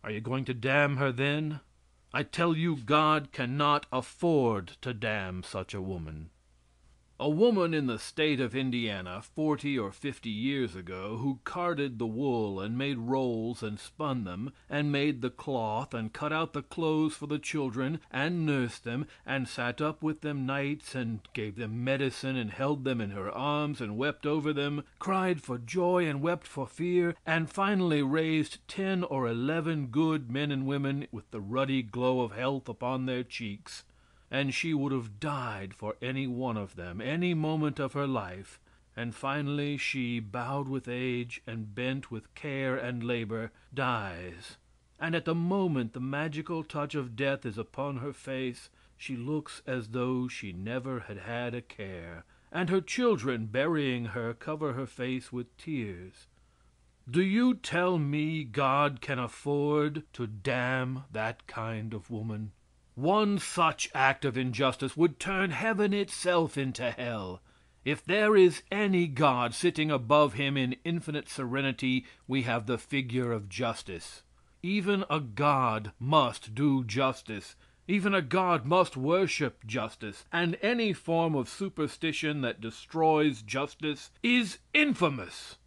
Are you going to damn her then? I tell you God cannot afford to damn such a woman. A woman in the state of Indiana 40 or 50 years ago, who carded the wool and made rolls and spun them, and made the cloth and cut out the clothes for the children and nursed them, and sat up with them nights and gave them medicine and held them in her arms and wept over them, cried for joy and wept for fear, and finally raised 10 or 11 good men and women with the ruddy glow of health upon their cheeks, and she would have died for any one of them any moment of her life, and finally she, bowed with age and bent with care and labor, dies, and at the moment the magical touch of death is upon her face, she looks as though she never had had a care, and her children, burying her, cover her face with tears. Do you tell me God can afford to damn that kind of woman? One such act of injustice would turn heaven itself into hell. If there is any God sitting above him in infinite serenity, we have the figure of justice. Even a God must do justice. Even a God must worship justice, and any form of superstition that destroys justice is infamous.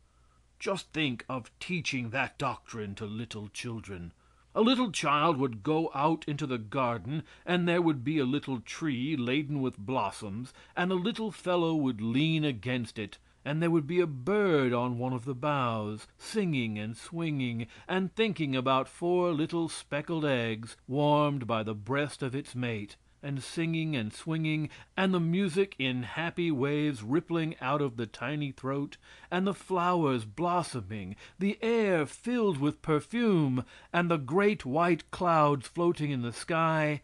Just think of teaching that doctrine to little children. A little child would go out into the garden, and there would be a little tree laden with blossoms, and the little fellow would lean against it, and there would be a bird on one of the boughs, singing and swinging, and thinking about 4 little speckled eggs warmed by the breast of its mate, and singing and swinging, and the music in happy waves rippling out of the tiny throat, and the flowers blossoming, the air filled with perfume, and the great white clouds floating in the sky,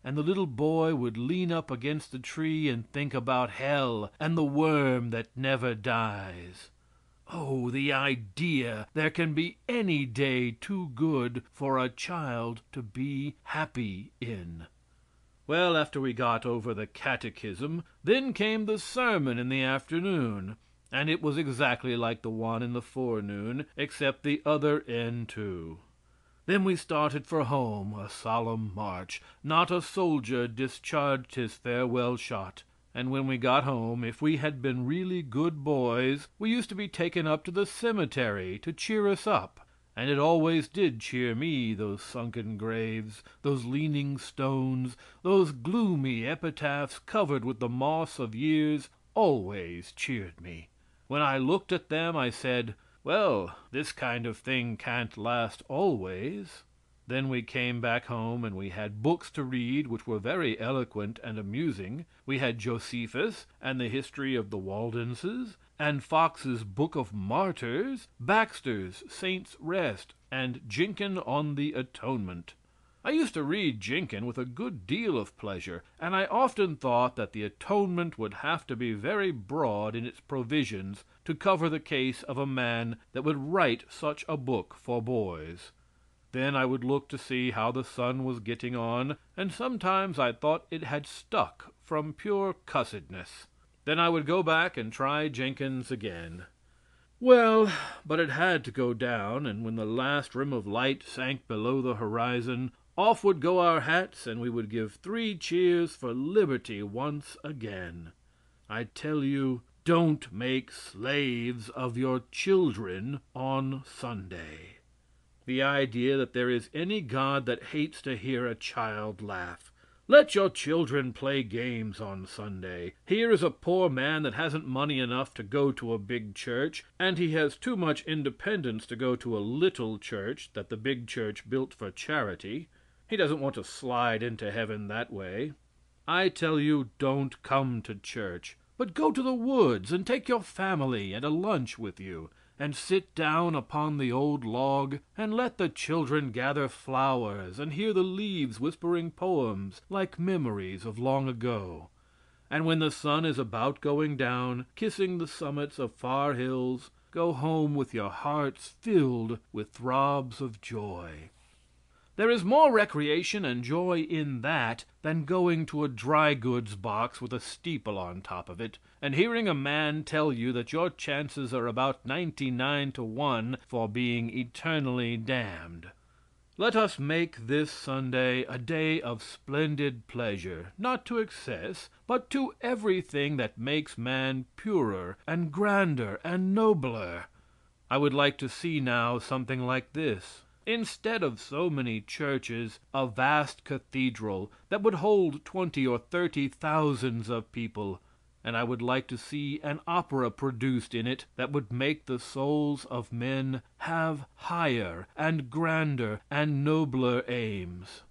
and the little boy would lean up against the tree and think about hell and the worm that never dies. Oh, the idea there can be any day too good for a child to be happy in. Well, after we got over the catechism, then came the sermon in the afternoon, and it was exactly like the one in the forenoon, except the other end too. Then we started for home, a solemn march. Not a soldier discharged his farewell shot. And when we got home, if we had been really good boys, we used to be taken up to the cemetery to cheer us up. And it always did cheer me, those sunken graves, those leaning stones, those gloomy epitaphs covered with the moss of years, always cheered me. When I looked at them I said, well, this kind of thing can't last always. Then we came back home, and we had books to read which were very eloquent and amusing. We had Josephus, and the history of the Waldenses, and Fox's Book of Martyrs, Baxter's Saints' Rest, and Jenkin on the Atonement. I used to read Jenkin with a good deal of pleasure, and I often thought that the Atonement would have to be very broad in its provisions to cover the case of a man that would write such a book for boys. Then I would look to see how the sun was getting on, and sometimes I thought it had stuck from pure cussedness. Then I would go back and try Jenkins again. Well, but it had to go down, and when the last rim of light sank below the horizon, off would go our hats, and we would give 3 cheers for liberty once again. I tell you, don't make slaves of your children on Sunday. The idea that there is any God that hates to hear a child laugh. Let your children play games on Sunday. Here is a poor man that hasn't money enough to go to a big church, and he has too much independence to go to a little church that the big church built for charity. He doesn't want to slide into heaven that way. I tell you, don't come to church, but go to the woods and take your family and a lunch with you, and sit down upon the old log, and let the children gather flowers and hear the leaves whispering poems like memories of long ago. And when the sun is about going down, kissing the summits of far hills, go home with your hearts filled with throbs of joy. There is more recreation and joy in that than going to a dry goods box with a steeple on top of it, and hearing a man tell you that your chances are about 99 to 1 for being eternally damned. Let us make this Sunday a day of splendid pleasure, not to excess, but to everything that makes man purer and grander and nobler. I would like to see now something like this. Instead of so many churches, a vast cathedral that would hold 20 or 30,000 of people, and I would like to see an opera produced in it that would make the souls of men have higher and grander and nobler aims.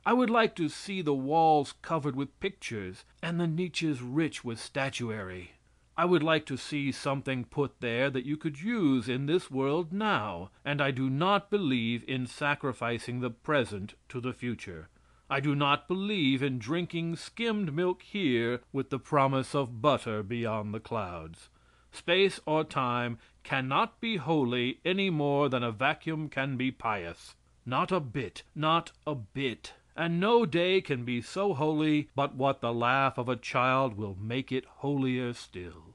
I would like to see the walls covered with pictures and the niches rich with statuary. I would like to see something put there that you could use in this world now, and I do not believe in sacrificing the present to the future. I do not believe in drinking skimmed milk here with the promise of butter beyond the clouds. Space or time cannot be holy any more than a vacuum can be pious. Not a bit, not a bit. And no day can be so holy but what the laugh of a child will make it holier still.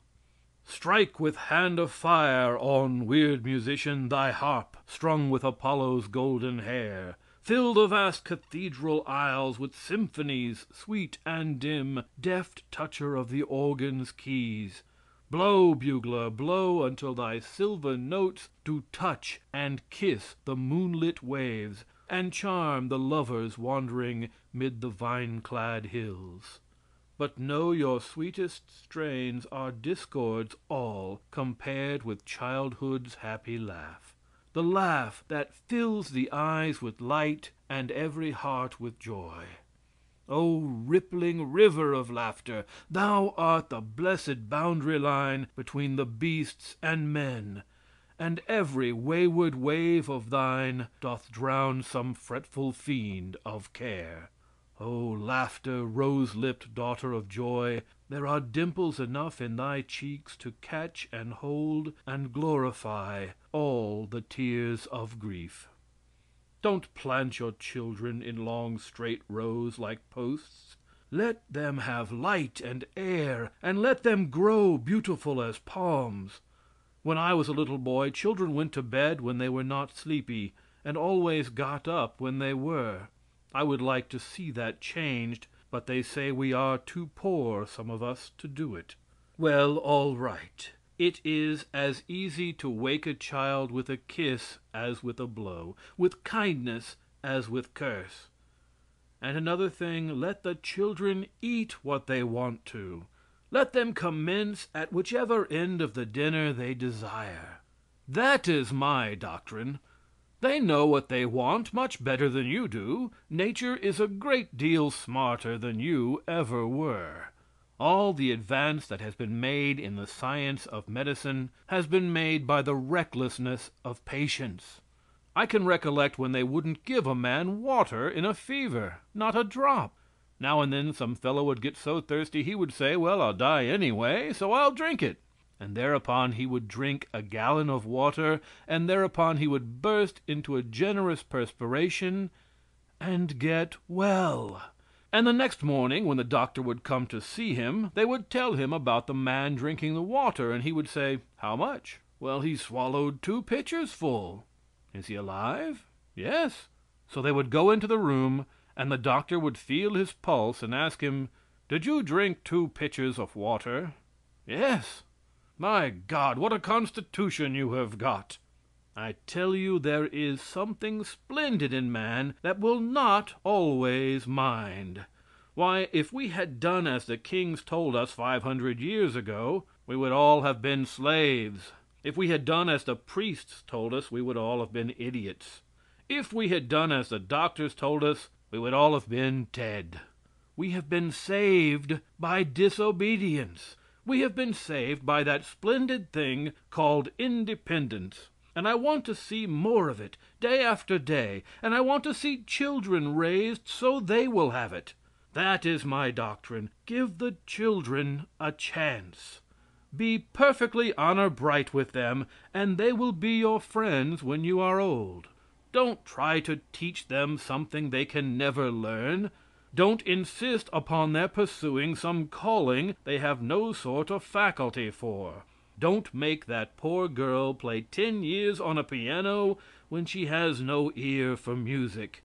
Strike with hand of fire on, weird musician, thy harp, strung with Apollo's golden hair. Fill the vast cathedral aisles with symphonies sweet and dim, deft toucher of the organ's keys. Blow, bugler, blow until thy silver notes do touch and kiss the moonlit waves, and charm the lovers wandering mid the vine-clad hills. But know your sweetest strains are discords all compared with childhood's happy laugh. The laugh that fills the eyes with light and every heart with joy. O rippling river of laughter, thou art the blessed boundary line between the beasts and men, and every wayward wave of thine doth drown some fretful fiend of care. O laughter, rose-lipped daughter of joy, there are dimples enough in thy cheeks to catch and hold and glorify all the tears of grief. Don't plant your children in long straight rows like posts. Let them have light and air, and let them grow beautiful as palms. When I was a little boy, children went to bed when they were not sleepy, and always got up when they were. I would like to see that changed, but they say we are too poor, some of us, to do it. Well, all right. It is as easy to wake a child with a kiss as with a blow, with kindness as with curse. And another thing, let the children eat what they want to. Let them commence at whichever end of the dinner they desire. That is my doctrine. They know what they want much better than you do. Nature is a great deal smarter than you ever were. All the advance that has been made in the science of medicine has been made by the recklessness of patience. I can recollect when they wouldn't give a man water in a fever, not a drop. Now and then some fellow would get so thirsty he would say, well, I'll die anyway, so I'll drink it. And thereupon he would drink a gallon of water, and thereupon he would burst into a generous perspiration and get well. And the next morning, when the doctor would come to see him, they would tell him about the man drinking the water, and he would say, how much? Well, he swallowed 2 pitchers full. Is he alive? Yes. So they would go into the room, and the doctor would feel his pulse and ask him, did you drink 2 pitchers of water? Yes. My God, what a constitution you have got! I tell you there is something splendid in man that will not always mind. Why, if we had done as the kings told us 500 years ago, we would all have been slaves. If we had done as the priests told us, we would all have been idiots. If we had done as the doctors told us, we would all have been dead. We have been saved by disobedience. We have been saved by that splendid thing called independence. And I want to see more of it, day after day, and I want to see children raised so they will have it. That is my doctrine. Give the children a chance. Be perfectly honor bright with them, and they will be your friends when you are old. Don't try to teach them something they can never learn. Don't insist upon their pursuing some calling they have no sort of faculty for. Don't make that poor girl play 10 years on a piano when she has no ear for music.